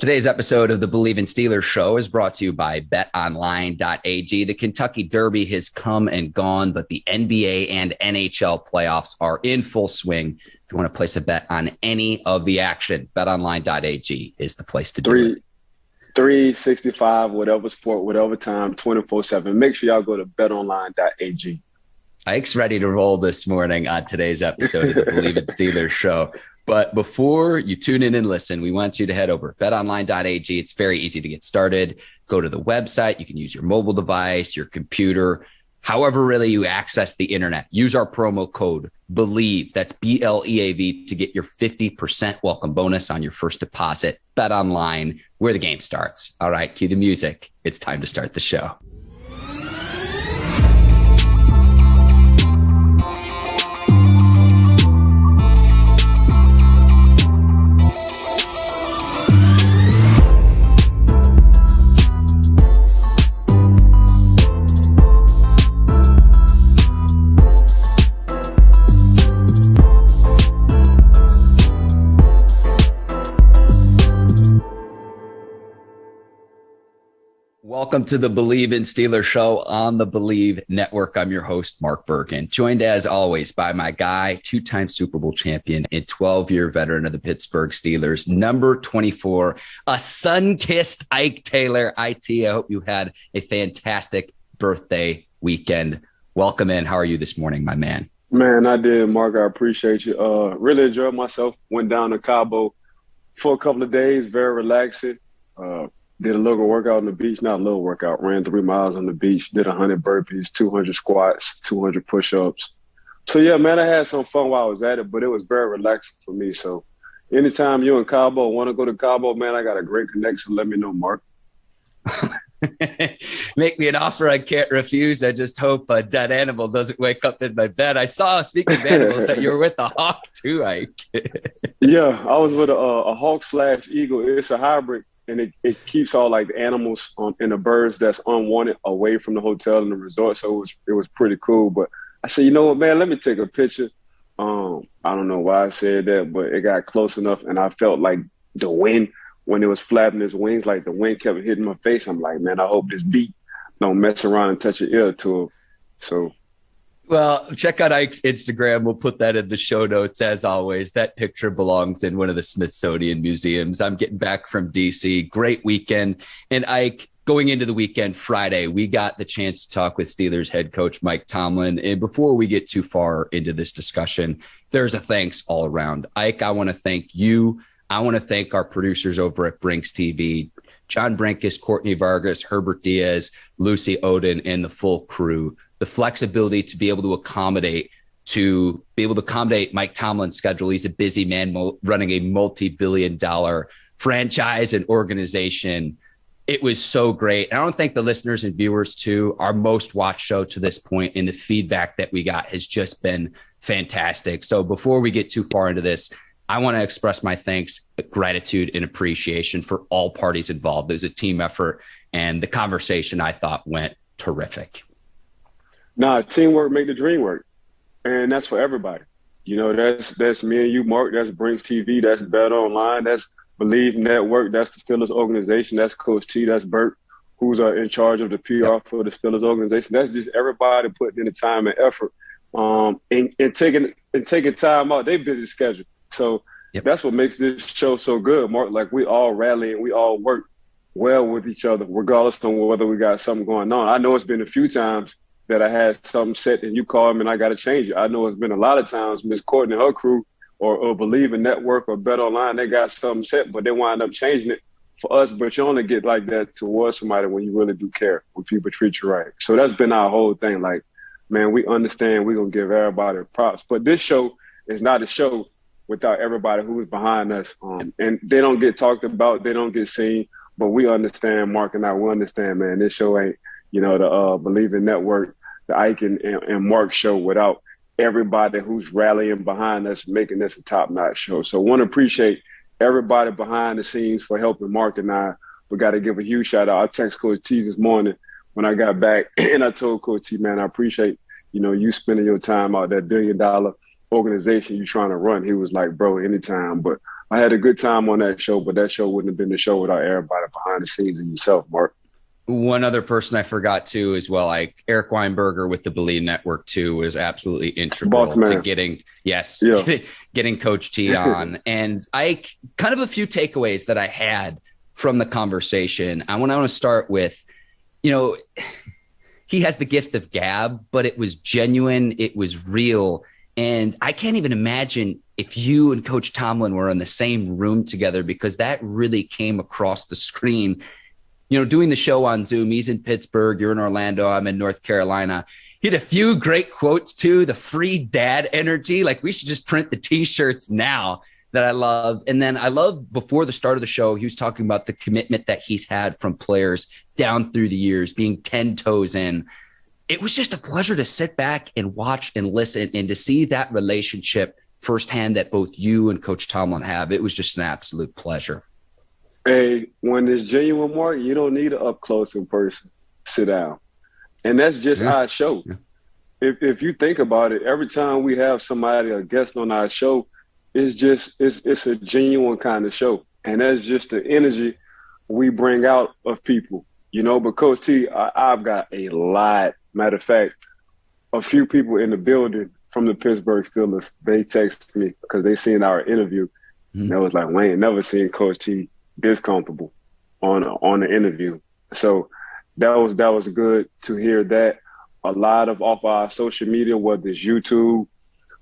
Today's episode of the Bleav in Steelers show is brought to you by betonline.ag. The Kentucky Derby has come and gone, but the NBA and NHL playoffs are in full swing. If you want to place a bet on any of the action, betonline.ag is the place to do it. 365, whatever sport, whatever time, 24/7. Make sure y'all go to betonline.ag. Ike's ready to roll this morning on today's episode of the Bleav in Steelers show. But before you tune in and listen, we want you to head over to betonline.ag. It's very easy to get started. Go to the website. You can use your mobile device, your computer, however really you access the internet. Use our promo code Bleav, that's BLEAV, to get your 50% welcome bonus on your first deposit. BetOnline, where the game starts. All right, cue the music. It's time to start the show. Welcome to the Bleav in Steelers show on the Bleav Network. I'm your host, Mark Bergin, joined as always by my guy, two-time Super Bowl champion and 12-year veteran of the Pittsburgh Steelers, number 24, a sun-kissed Ike Taylor. IT, I hope you had a fantastic birthday weekend. Welcome in. How are you this morning, my man? Man, I did, Mark. I appreciate you. Really enjoyed myself. Went down to Cabo for a couple of days, very relaxing. Did a little workout on the beach, not a little workout, ran 3 miles on the beach, did 100 burpees, 200 squats, 200 push-ups. So, yeah, man, I had some fun while I was at it, but it was very relaxing for me. So anytime you're in Cabo, want to go to Cabo, man, I got a great connection. Let me know, Mark. Make me an offer I can't refuse. I just hope a dead animal doesn't wake up in my bed. I saw, speaking of animals, that you were with a hawk too, Ike. Yeah, I was with a hawk/eagle. It's a hybrid. And it keeps all like the animals and the birds that's unwanted away from the hotel and the resort. So it was pretty cool. But I said, you know what, man, let me take a picture. I don't know why I said that, but it got close enough. And I felt like the wind, when it was flapping its wings, like the wind kept hitting my face. I'm like, man, I hope this beat don't mess around and touch your ear to it. So. Well, check out Ike's Instagram. We'll put that in the show notes. As always, that picture belongs in one of the Smithsonian museums. I'm getting back from DC. Great weekend. And Ike, going into the weekend, Friday, we got the chance to talk with Steelers head coach Mike Tomlin. And before we get too far into this discussion, there's a thanks all around. Ike, I want to thank you. I want to thank our producers over at Brinks TV, John Brinkus, Courtney Vargas, Herbert Diaz, Lucy Oden, and the full crew. The flexibility to be able to accommodate Mike Tomlin's schedule. He's a busy man running a multi-billion-dollar franchise and organization. It was so great. And I don't think the listeners and viewers too, our most watched show to this point, and the feedback that we got has just been fantastic. So before we get too far into this, I want to express my thanks, gratitude, and appreciation for all parties involved. It was a team effort, and the conversation, I thought, went terrific. Nah, teamwork make the dream work, and that's for everybody. You know, that's me and you, Mark. That's Brinks TV. That's Bet Online. That's Bleav Network. That's the Steelers organization. That's Coach T. That's Bert, who's in charge of the PR for the Steelers organization. That's just everybody putting in the time and effort, and taking time out. They busy schedule, so that's what makes this show so good, Mark. Like, we all rally and we all work well with each other, regardless of whether we got something going on. I know it's been a few times that I had something set and you called me and I got to change it. I know it's been a lot of times Miss Courtney and her crew or Bleav in Network or Bet Online, they got something set, but they wind up changing it for us. But you only get like that towards somebody when you really do care, when people treat you right. So that's been our whole thing. Like, man, we understand we're going to give everybody props. But this show is not a show without everybody who is behind us. And they don't get talked about, they don't get seen, but we understand, Mark and I, we understand, man, this show ain't, the Bleav in Network, the Ike and Mark show without everybody who's rallying behind us, making this a top-notch show. So I want to appreciate everybody behind the scenes for helping Mark and I. We got to give a huge shout-out. I text Coach T this morning when I got back, and I told Coach T, man, I appreciate, you spending your time out that $1 billion organization you're trying to run. He was like, bro, anytime. But I had a good time on that show, but that show wouldn't have been the show without everybody behind the scenes and yourself, Mark. One other person I forgot too as well, like Eric Weinberger with the Bleav Network too, was absolutely integral to getting Coach T on. And I kind of a few takeaways that I had from the conversation. I want to start with, he has the gift of gab, but it was genuine. It was real. And I can't even imagine if you and Coach Tomlin were in the same room together, because that really came across the screen. Doing the show on Zoom, he's in Pittsburgh, you're in Orlando, I'm in North Carolina. He had a few great quotes too, the free dad energy. Like, we should just print the t-shirts now, that I loved. And then I loved before the start of the show, he was talking about the commitment that he's had from players down through the years, being 10 toes in. It was just a pleasure to sit back and watch and listen and to see that relationship firsthand that both you and Coach Tomlin have. It was just an absolute pleasure. Hey, when it's genuine, Mark, you don't need an up close in person. Sit down. And that's just our show. Yeah. If you think about it, every time we have somebody, a guest on our show, it's a genuine kind of show. And that's just the energy we bring out of people, But Coach T, I've got a lot. Matter of fact, a few people in the building from the Pittsburgh Steelers, they texted me because they seen our interview. Mm-hmm. And they was like, we ain't never seen Coach T this comfortable on the interview. So that was good to hear that. A lot of off our social media, whether it's YouTube,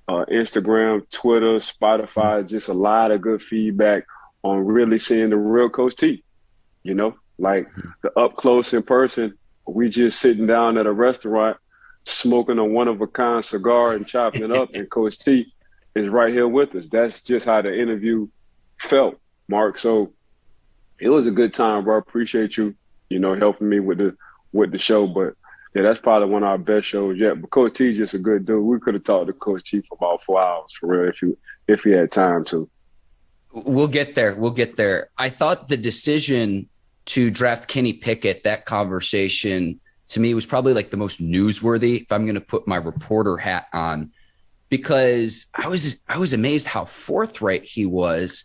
Instagram, Twitter, Spotify, just a lot of good feedback on really seeing the real Coach T. Like the up close in person, we just sitting down at a restaurant, smoking a one-of-a-kind cigar and chopping it up, and Coach T is right here with us. That's just how the interview felt, Mark. So it was a good time, bro. Appreciate you, helping me with the show. But yeah, that's probably one of our best shows yet. But Coach T just a good dude. We could have talked to Coach T for about 4 hours for real if he had time to. We'll get there. I thought the decision to draft Kenny Pickett, that conversation to me was probably like the most newsworthy, if I'm going to put my reporter hat on, because I was amazed how forthright he was.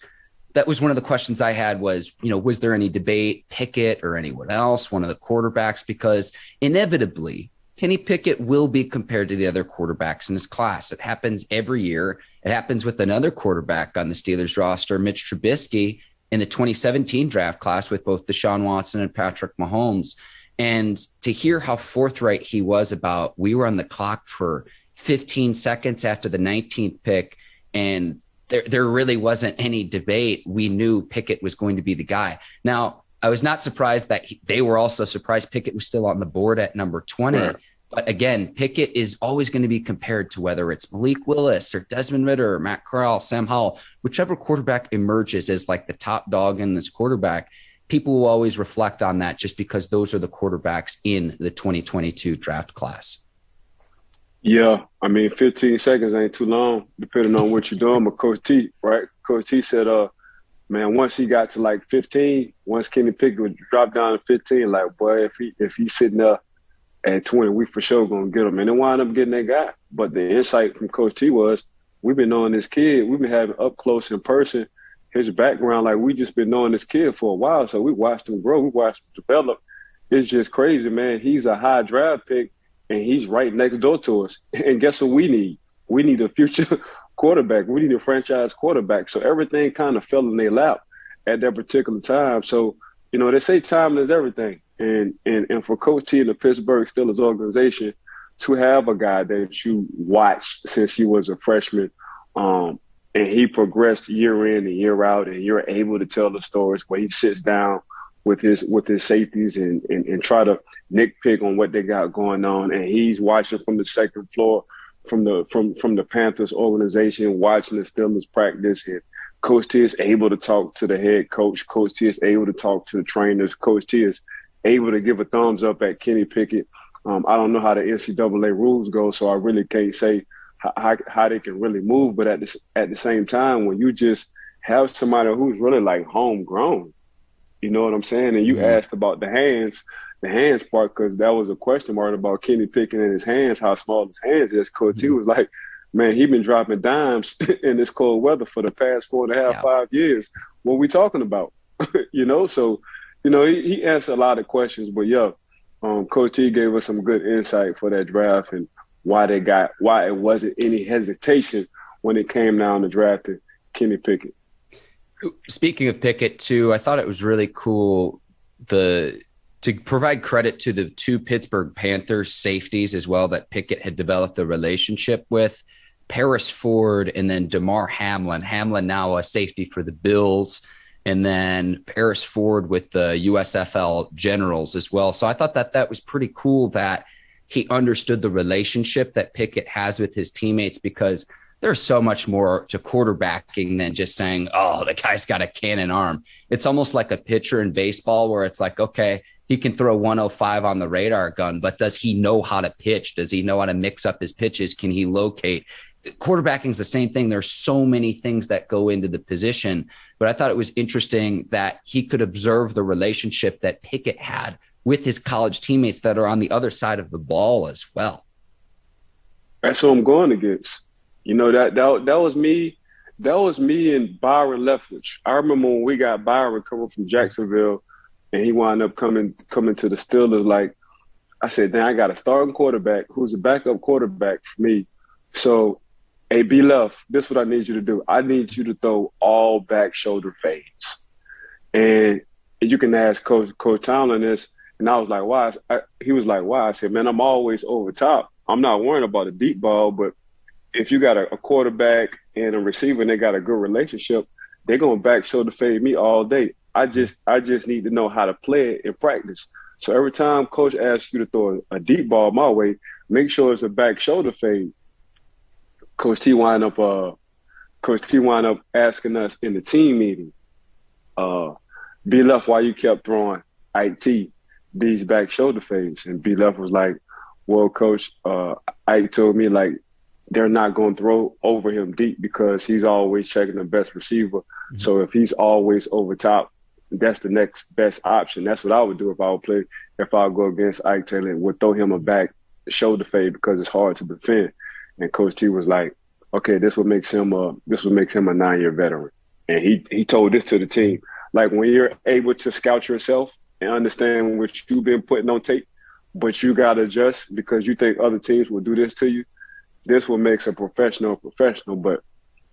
That was one of the questions I had was, was there any debate, Pickett or anyone else, one of the quarterbacks? Because inevitably, Kenny Pickett will be compared to the other quarterbacks in his class. It happens every year. It happens with another quarterback on the Steelers roster, Mitch Trubisky, in the 2017 draft class with both Deshaun Watson and Patrick Mahomes. And to hear how forthright he was about, we were on the clock for 15 seconds after the 19th pick, and there really wasn't any debate. We knew Pickett was going to be the guy. Now, I was not surprised that they were also surprised Pickett was still on the board at number 20. Right. But again, Pickett is always going to be compared to whether it's Malik Willis or Desmond Ridder or Matt Corral, Sam Howell, whichever quarterback emerges as like the top dog in this quarterback. People will always reflect on that just because those are the quarterbacks in the 2022 draft class. Yeah, 15 seconds ain't too long, depending on what you're doing. But Coach T, right? Coach T said, once he got to like 15, once Kenny Pickett would drop down to 15, like, boy, if he's sitting there at 20, we for sure gonna get him. And then wind up getting that guy. But the insight from Coach T was, we've been knowing this kid, we've been having up close in person, his background, like we just been knowing this kid for a while. So we watched him grow, we watched him develop. It's just crazy, man. He's a high draft pick, and he's right next door to us. And guess what we need? We need a future quarterback. We need a franchise quarterback. So everything kind of fell in their lap at that particular time. So, they say time is everything. And for Coach T and the Pittsburgh Steelers organization to have a guy that you watched since he was a freshman, and he progressed year in and year out, and you're able to tell the stories where he sits down with his safeties and try to nitpick on what they got going on. And he's watching from the second floor from the Panthers organization, watching the Steelers practice. And Coach T is able to talk to the head coach. Coach T is able to talk to the trainers. Coach T is able to give a thumbs up at Kenny Pickett. I don't know how the NCAA rules go, so I really can't say how they can really move. But at the same time, when you just have somebody who's really like homegrown, you know what I'm saying? And you asked about the hands part, because that was a question mark about Kenny Pickett and his hands, how small his hands is. Coach T was like, man, he been dropping dimes in this cold weather for the past 4.5, 5 years. What we talking about? So, he answered a lot of questions, but Coach T gave us some good insight for that draft and why it wasn't any hesitation when it came down to drafting Kenny Pickett. Speaking of Pickett, too, I thought it was really cool to provide credit to the two Pittsburgh Panthers safeties as well that Pickett had developed a relationship with, Paris Ford and then Damar Hamlin. Hamlin now a safety for the Bills, and then Paris Ford with the USFL Generals as well. So I thought that was pretty cool that he understood the relationship that Pickett has with his teammates, because there's so much more to quarterbacking than just saying, oh, the guy's got a cannon arm. It's almost like a pitcher in baseball where it's like, okay, he can throw 105 on the radar gun, but does he know how to pitch? Does he know how to mix up his pitches? Can he locate? Quarterbacking is the same thing. There's so many things that go into the position, but I thought it was interesting that he could observe the relationship that Pickett had with his college teammates that are on the other side of the ball as well. That's who I'm going against. That was me. That was me and Byron Leftwich. I remember when we got Byron coming from Jacksonville, and he wound up coming to the Steelers. Like I said, then I got a starting quarterback who's a backup quarterback for me. So, hey, Bleav, this is what I need you to do. I need you to throw all back shoulder fades, and you can ask Coach Tomlin this. And I was like, why? He was like, why? I said, man, I'm always over top. I'm not worrying about a deep ball, but if you got a quarterback and a receiver and they got a good relationship, they're going to back shoulder fade me all day. I just need to know how to play it in practice. So every time coach asks you to throw a deep ball my way, make sure it's a back shoulder fade. Coach T wind up asking us in the team meeting, Bleav, why you kept throwing Ike T these back shoulder fades? And Bleav was like, well, coach, Ike told me, like, they're not going to throw over him deep because he's always checking the best receiver. Mm-hmm. So if he's always over top, that's the next best option. That's what I would do if I would go against Ike Taylor and would throw him a back shoulder fade because it's hard to defend. And Coach T was like, okay, this would make him a 9-year veteran. And he told this to the team. Like, when you're able to scout yourself and understand what you've been putting on tape, but you got to adjust because you think other teams will do this to you, this what makes a professional. But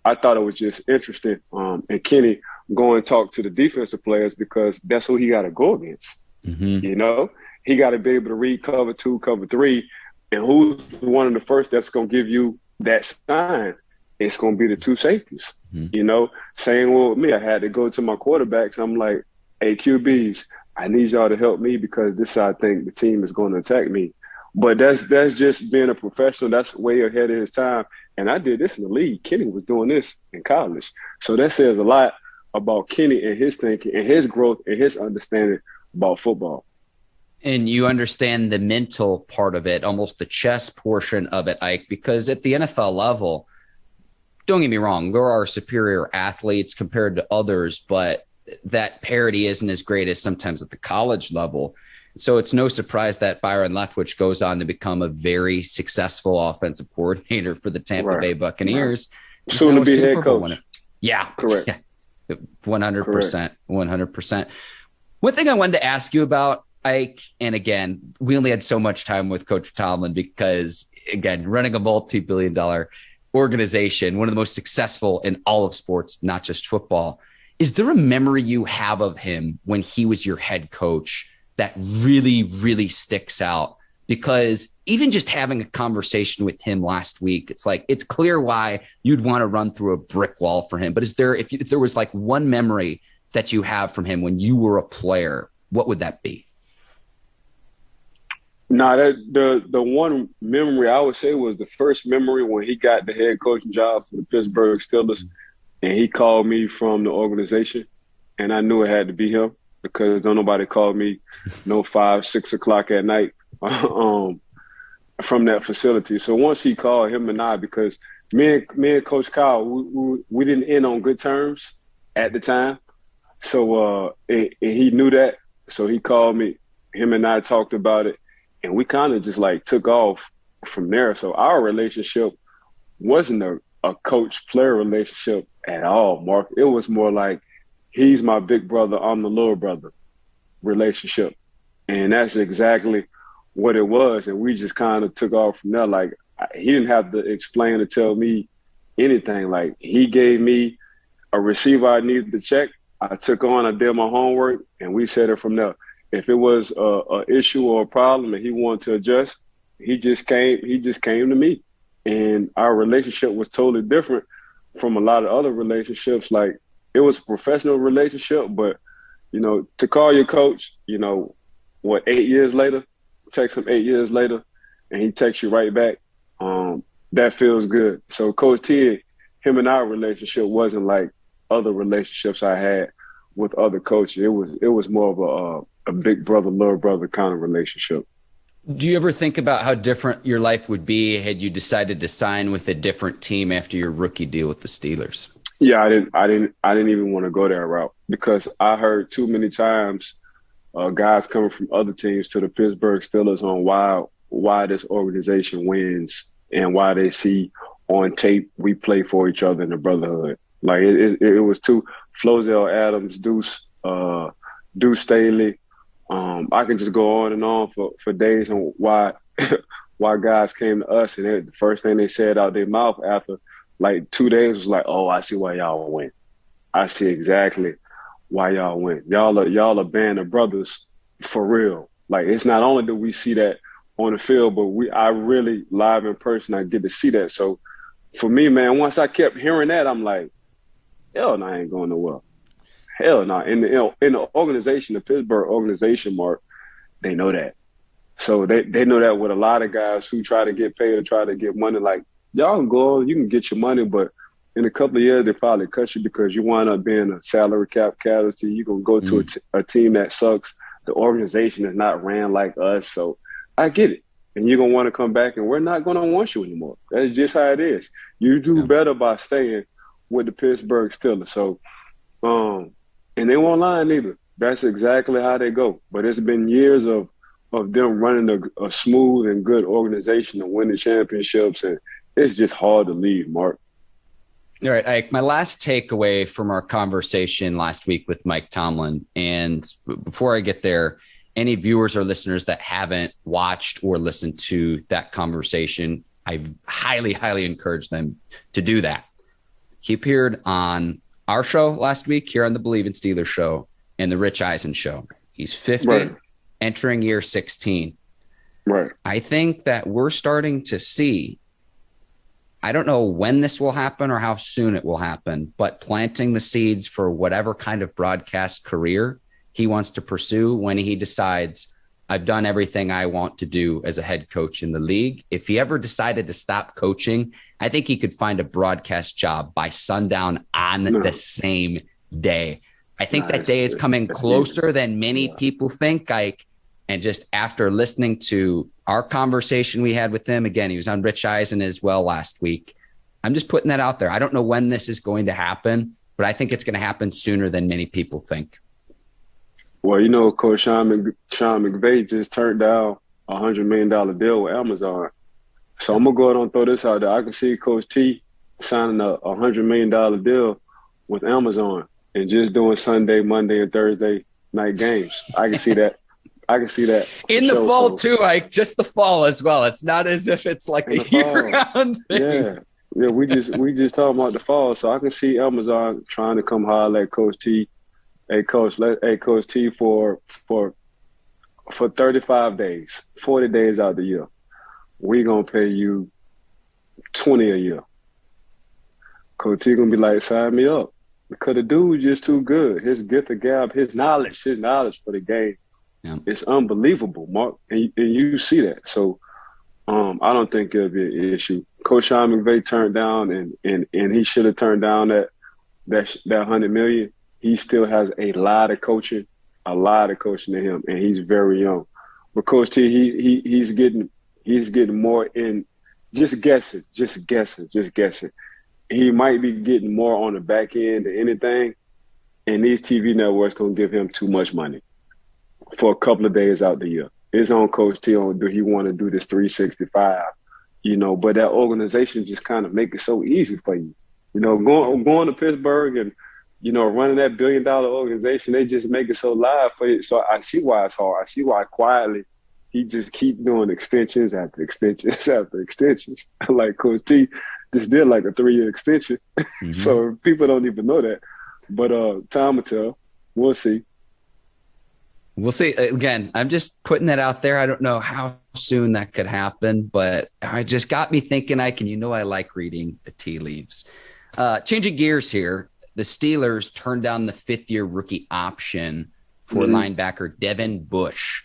I thought it was just interesting. And Kenny go and talk to the defensive players because that's who he got to go against. Mm-hmm. He got to be able to read cover 2, cover 3. And who's one of the first that's going to give you that sign? It's going to be the two safeties. Mm-hmm. Same with me. I had to go to my quarterbacks. I'm like, hey, QBs, I need y'all to help me because this I think the team is going to attack me. But that's just being a professional. That's way ahead of his time. And I did this in the league. Kenny was doing this in college. So that says a lot about Kenny and his thinking and his growth and his understanding about football. And you understand the mental part of it, almost the chess portion of it, Ike, because at the NFL level, don't get me wrong, there are superior athletes compared to others, but that parity isn't as great as sometimes at the college level. So it's no surprise that Byron Leftwich goes on to become a very successful offensive coordinator for the Tampa Bay Buccaneers. Right. Soon to be head coach. Yeah. Correct. Yeah. 100%. 100%. One thing I wanted to ask you about, Ike, and again, we only had so much time with Coach Tomlin because, again, running a multi-billion-dollar organization, one of the most successful in all of sports, not just football. Is there a memory you have of him when he was your head coach that really, really sticks out? Because even just having a conversation with him last week, it's like, it's clear why you'd want to run through a brick wall for him. But is there, if there was like one memory that you have from him when you were a player, what would that be? No, the one memory I would say was the first memory when he got the head coaching job for the Pittsburgh Steelers, and he called me from the organization, and I knew it had to be him because don't nobody call me 5, 6 o'clock at night from that facility. So once he called him and I, because me and Coach Kyle, we didn't end on good terms at the time, so and he knew that, so he called me. Him and I talked about it. And we kind of just like took off from there. So our relationship wasn't a coach-player relationship at all, Mark. It was more like he's my big brother, I'm the little brother relationship. And that's exactly what it was. And we just kind of took off from there. Like, he didn't have to explain or tell me anything. Like, he gave me a receiver I needed to check. I took on, I did my homework, and we set it from there. If it was a issue or a problem and he wanted to adjust, he just came to me. And our relationship was totally different from a lot of other relationships. Like, it was a professional relationship, but, you know, to call your coach, you know, 8 years later, text him 8 years later, and he texts you right back, that feels good. So Coach T, him and our relationship wasn't like other relationships I had with other coaches. It was more of a big brother, little brother kind of relationship. Do you ever think about how different your life would be had you decided to sign with a different team after your rookie deal with the Steelers? Yeah, I didn't even want to go that route because I heard too many times guys coming from other teams to the Pittsburgh Steelers on why this organization wins and why they see on tape we play for each other in the brotherhood. Like it was too Flozell Adams, Deuce Staley. I can just go on and on for days on why guys came to us and the first thing they said out their mouth after like 2 days was like, "Oh, I see why y'all win. I see exactly why y'all win. Y'all a band of brothers for real." Like, it's not only do we see that on the field, but I really live in person. I get to see that. So for me, man, once I kept hearing that, I'm like, hell no, I ain't going nowhere. Hell no. In the organization, the Pittsburgh organization, Mark, they know that. So they know that with a lot of guys who try to get paid or try to get money, like, y'all can go, you can get your money, but in a couple of years, they probably cut you because you wind up being a salary cap casualty. You're going to go to a team that sucks. The organization is not ran like us. So I get it. And you're going to want to come back, and we're not going to want you anymore. That's just how it is. You do better by staying with the Pittsburgh Steelers. So, and they won't lie neither. That's exactly how they go. But it's been years of them running a smooth and good organization to win the championships, and it's just hard to leave, Mark. All right, Ike, my last takeaway from our conversation last week with Mike Tomlin, and before I get there, any viewers or listeners that haven't watched or listened to that conversation, I highly, highly encourage them to do that. He appeared on our show last week here on the Bleav in Steelers show and the Rich Eisen show. He's 50, right, entering year 16. Right. I think that we're starting to see, I don't know when this will happen or how soon it will happen, but planting the seeds for whatever kind of broadcast career he wants to pursue when he decides, I've done everything I want to do as a head coach in the league. If he ever decided to stop coaching, I think he could find a broadcast job by sundown on the same day. I think that day is coming closer than many people think, Ike. And just after listening to our conversation we had with him, again, he was on Rich Eisen as well last week. I'm just putting that out there. I don't know when this is going to happen, but I think it's going to happen sooner than many people think. Well, you know, Coach Sean McVay just turned down a $100 million deal with Amazon. So I'm going to go ahead and throw this out there. I can see Coach T signing a $100 million deal with Amazon and just doing Sunday, Monday, and Thursday night games. I can see that. In the fall, too, Ike, just the fall as well. It's not as if it's like a year-round thing. Yeah, we just talking about the fall. So I can see Amazon trying to come holler at Coach T. Hey, Coach T, for 35 days, 40 days out the year, we going to pay you 20 a year. Coach T going to be like, sign me up. Because the dude's just too good. His gift of gab, his knowledge for the game, it's unbelievable, Mark. And you see that. So I don't think it'll be an issue. Coach Sean McVay turned down, and he should have turned down that $100 million. He still has a lot of coaching to him, and he's very young. But Coach T, he's getting more in just guessing. He might be getting more on the back end than anything, and these TV networks gonna give him too much money for a couple of days out the year. It's on Coach T on do he want to do this 365 but that organization just kind of make it so easy for you. Going to Pittsburgh and, running that $1 billion organization, they just make it so live for you. So I see why it's hard. I see why quietly he just keep doing extensions after extensions after extensions. Like Coach T just did like a 3-year extension. Mm-hmm. So people don't even know that. But time will tell. We'll see. We'll see. Again, I'm just putting that out there. I don't know how soon that could happen, but it just got me thinking, Ike, and I like reading the tea leaves. Changing gears here, the Steelers turned down the 5th-year rookie option for linebacker Devin Bush.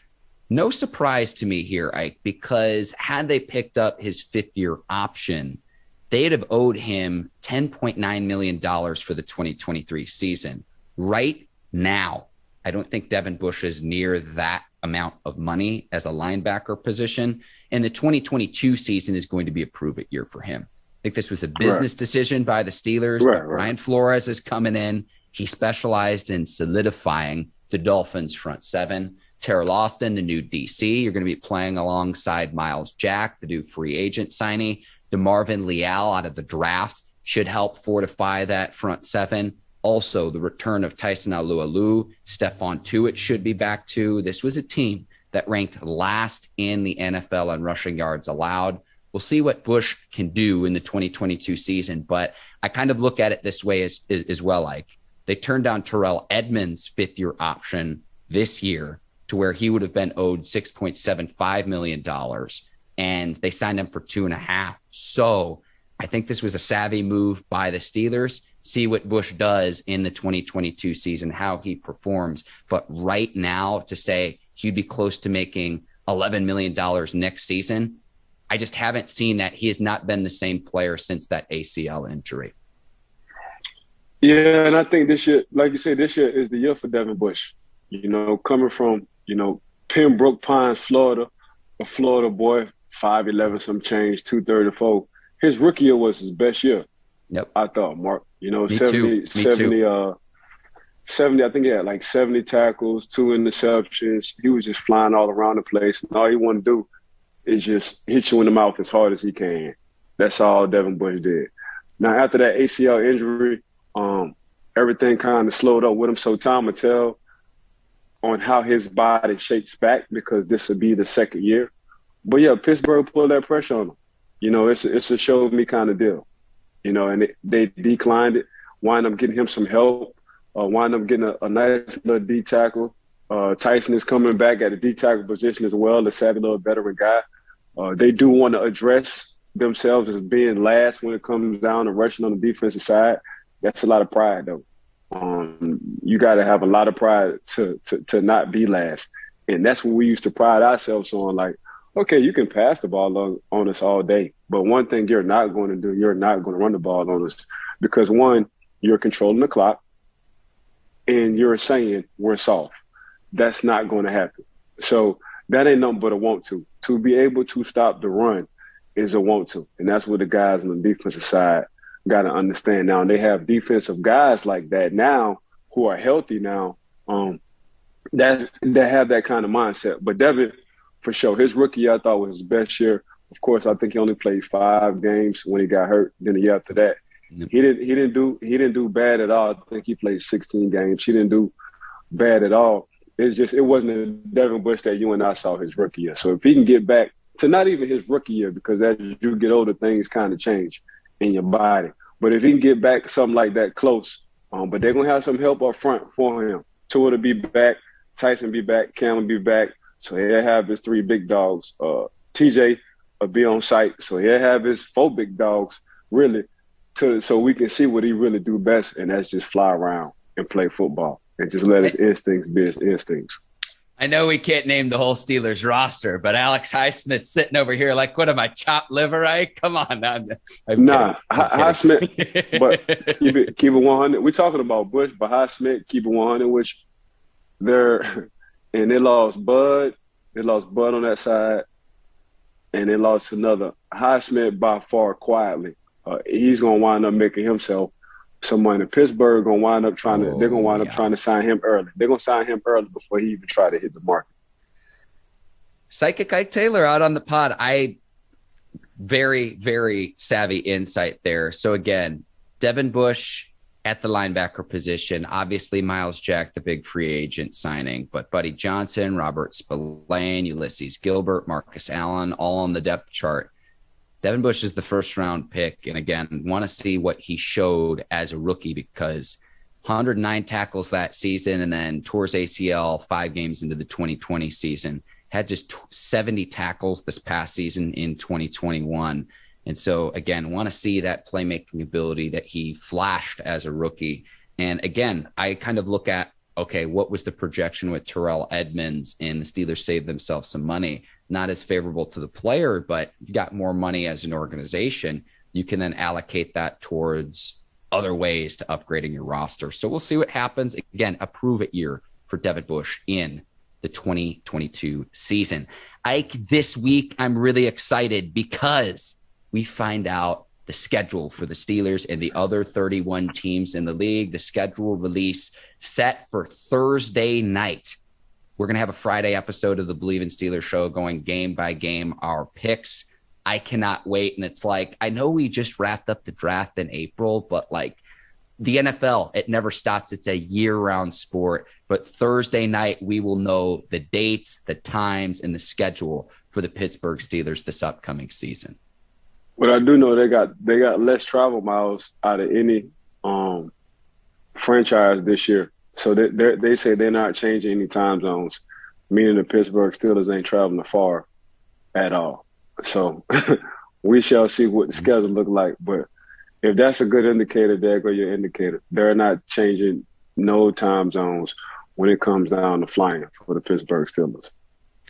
No surprise to me here, Ike, because had they picked up his 5th-year option, they'd have owed him $10.9 million for the 2023 season. Right now, I don't think Devin Bush is near that amount of money as a linebacker position, and the 2022 season is going to be a prove-it year for him. I think this was a business decision by the Steelers. But Brian Flores is coming in. He specialized in solidifying the Dolphins' front seven. Terrell Austin, the new DC, you're going to be playing alongside Miles Jack, the new free agent signee. DeMarvin Leal out of the draft should help fortify that front seven. Also, the return of Tyson Alualu, Stephon Tuitt should be back too. This was a team that ranked last in the NFL on rushing yards allowed. We'll see what Bush can do in the 2022 season, but I kind of look at it this way as well. Like, they turned down Terrell Edmonds' 5th-year option this year to where he would have been owed $6.75 million, and they signed him for $2.5 million. So I think this was a savvy move by the Steelers. See what Bush does in the 2022 season, how he performs. But right now, to say he'd be close to making $11 million next season, I just haven't seen that. He has not been the same player since that ACL injury. Yeah, and I think this year, like you said, this year is the year for Devin Bush. Coming from, Pembroke Pines, Florida, a Florida boy, 5'11", some change, 234. His rookie year was his best year. Yep. I thought, Mark. Me 70, too. 70, I think he had like 70 tackles, 2 interceptions. He was just flying all around the place. And all he wanted to do is just hit you in the mouth as hard as he can. That's all Devin Bush did. Now, after that ACL injury, everything kind of slowed up with him. So time will tell on how his body shakes back, because this will be the 2nd year. But, yeah, Pittsburgh pulled that pressure on him. It's a show me kind of deal. And they declined it, wind up getting him some help, wind up getting a nice little D tackle. Tyson is coming back at a D tackle position as well, a savvy little veteran guy. They do want to address themselves as being last when it comes down to rushing on the defensive side. That's a lot of pride, though. You got to have a lot of pride to not be last. And that's what we used to pride ourselves on, like, okay, you can pass the ball on us all day, but one thing you're not going to do, you're not going to run the ball on us, because, one, you're controlling the clock and you're saying we're soft. That's not going to happen. So that ain't nothing but a want to. To be able to stop the run is a want to, and that's what the guys on the defensive side got to understand now. And they have defensive guys like that now who are healthy now that have that kind of mindset. But Devin, for sure, his rookie year I thought was his best year. Of course, I think he only played 5 games when he got hurt. Then the year after that, he didn't do bad at all. I think he played 16 games. He didn't do bad at all. It wasn't a Devin Bush that you and I saw his rookie year. So if he can get back to not even his rookie year, because as you get older, things kind of change in your body. But if he can get back something like that close, but they're gonna have some help up front for him. Tua to be back, Tyson be back, Cam will be back. So he'll have his 3 big dogs. TJ will be on site. So he'll have his 4 big dogs, really, so we can see what he really do best, and that's just fly around and play football and just let his instincts be his instincts. I know we can't name the whole Steelers roster, but Alex Highsmith's sitting over here like, what am I, chopped liver, right? Come on. I'm Highsmith, but keep it 100. We're talking about Bush, but Highsmith, keep it 100, which and they lost Bud. They lost Bud on that side, and they lost another. Highsmith by far quietly. He's going to wind up making himself some money. Pittsburgh going to wind up trying to sign him early. They're going to sign him early before he even try to hit the market. Psychic Ike Taylor out on the pod. Very, very savvy insight there. So again, Devin Bush at the linebacker position, obviously Miles Jack, the big free agent signing, but Buddy Johnson, Robert Spillane, Ulysses Gilbert, Marcus Allen, all on the depth chart. Devin Bush is the first round pick. And again, want to see what he showed as a rookie, because 109 tackles that season, and then tore his ACL 5 games into the 2020 season, had just 70 tackles this past season in 2021. And so, again, want to see that playmaking ability that he flashed as a rookie. And again, I kind of look at, okay, what was the projection with Terrell Edmunds, and the Steelers saved themselves some money. Not as favorable to the player, but you got more money as an organization. You can then allocate that towards other ways to upgrading your roster. So we'll see what happens. Again, a prove-it year for Devin Bush in the 2022 season. Ike, this week, I'm really excited because we find out the schedule for the Steelers and the other 31 teams in the league. The schedule release set for Thursday night. We're going to have a Friday episode of the Bleav in Steelers show going game by game, our picks. I cannot wait. And it's like, I know we just wrapped up the draft in April, but like the NFL, it never stops. It's a year-round sport. But Thursday night, we will know the dates, the times, and the schedule for the Pittsburgh Steelers this upcoming season. But I do know they got less travel miles out of any franchise this year. So they say they're not changing any time zones, meaning the Pittsburgh Steelers ain't traveling far at all. So we shall see what the schedule look like. But if that's a good indicator, there go your indicator. They're not changing no time zones when it comes down to flying for the Pittsburgh Steelers.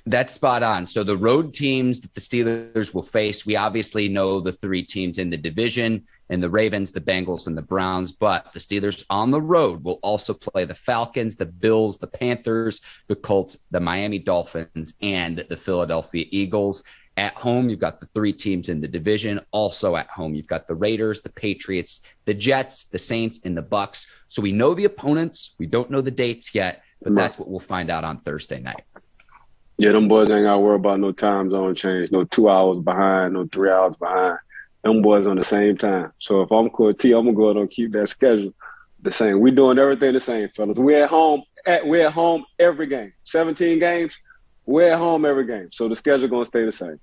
That's spot on. So the road teams that the Steelers will face, we obviously know the 3 teams in the division, and the Ravens, the Bengals, and the Browns. But the Steelers on the road will also play the Falcons, the Bills, the Panthers, the Colts, the Miami Dolphins, and the Philadelphia Eagles. At home, you've got the 3 teams in the division. Also at home, you've got the Raiders, the Patriots, the Jets, the Saints, and the Bucks. So we know the opponents. We don't know the dates yet, but that's what we'll find out on Thursday night. Yeah, them boys ain't got to worry about no time zone change, no 2 hours behind, no 3 hours behind. Them boys on the same time. So if I'm Coach T, I'm going to go ahead and keep that schedule the same. We doing everything the same, fellas. We're at home every game. 17 games, we're at home every game. So the schedule going to stay the same.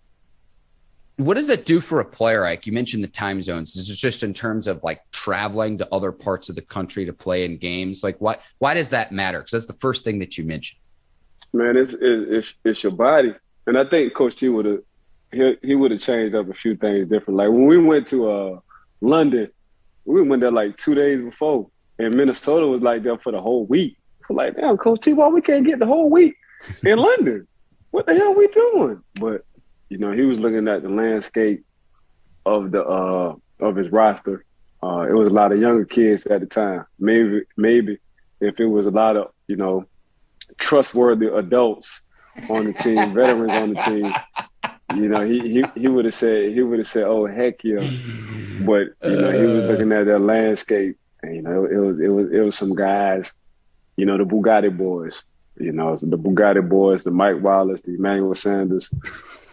What does that do for a player, Ike? You mentioned the time zones. Is it just in terms of like traveling to other parts of the country to play in games? Like why does that matter? Because that's the first thing that you mentioned. Man, it's your body. And I think Coach T would have changed up a few things different. Like when we went to London, we went there like 2 days before, and Minnesota was like there for the whole week. We're like, damn, Coach T, why we can't get the whole week in London? What the hell are we doing? But he was looking at the landscape of his roster. It was a lot of younger kids at the time. Maybe if it was a lot of trustworthy adults on the team, veterans on the team, he would have said, oh heck yeah. But he was looking at that landscape, and it was some guys, the Bugatti boys, the Bugatti boys, the Mike Wallace, the Emmanuel Sanders,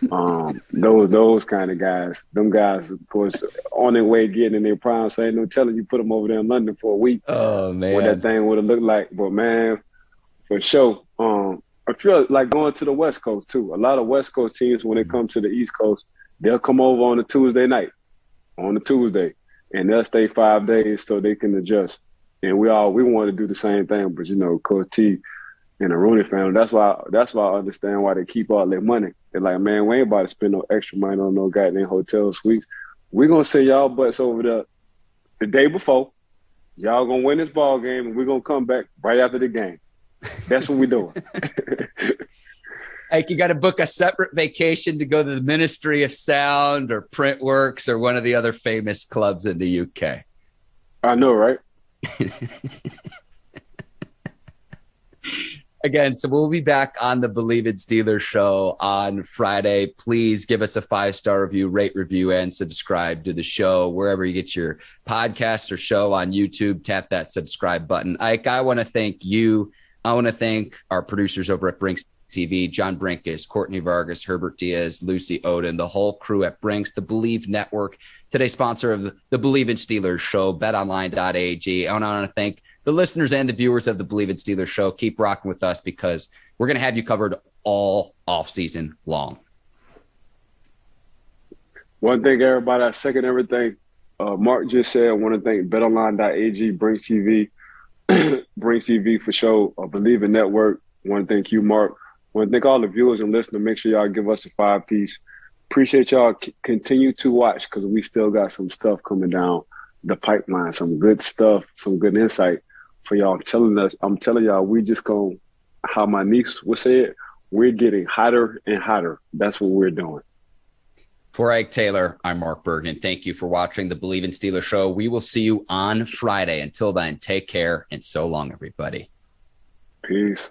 those kind of guys. Them guys, of course, on their way getting in their prime, so ain't no telling you put them over there in London for a week. Oh man, what that thing would have looked like. But man, for sure. I feel like going to the West Coast too. A lot of West Coast teams, when it comes to the East Coast, they'll come over on a Tuesday night, and they'll stay 5 days so they can adjust. And we want to do the same thing, but Coach T and the Rooney family, that's why I understand why they keep all their money. They're like, man, we ain't about to spend no extra money on no goddamn hotel suites. We're gonna send y'all butts over there the day before. Y'all gonna win this ball game, and we're gonna come back right after the game. That's what we're doing. Like you got to book a separate vacation to go to the Ministry of Sound or Printworks or one of the other famous clubs in the UK. I know, right? Again, so we'll be back on the Bleav in Steelers show on Friday. Please give us a 5-star review, rate, review, and subscribe to the show wherever you get your podcast or show on YouTube. Tap that subscribe button. Ike, I want to thank you I want to thank our producers over at Brinks TV, John Brinkus, Courtney Vargas, Herbert Diaz, Lucy Oden, the whole crew at Brinks, the Bleav Network, today's sponsor of the Bleav in Steelers show, betonline.ag. I want to thank the listeners and the viewers of the Bleav in Steelers show. Keep rocking with us because we're going to have you covered all offseason long. One thing, everybody, I second everything Mark just said. I want to thank betonline.ag, Brinks TV, Brinks TV for sure, Bleav in Network. I want to thank you, Mark. I want to thank all the viewers and listeners. Make sure y'all give us a 5-piece. Appreciate y'all. Continue to watch because we still got some stuff coming down the pipeline, some good stuff, some good insight for y'all. I'm telling y'all, we just going, how my niece would say it, we're getting hotter and hotter. That's what we're doing. For Ike Taylor, I'm Mark Bergin. Thank you for watching the Bleav in Steelers show. We will see you on Friday. Until then, take care and so long, everybody. Peace.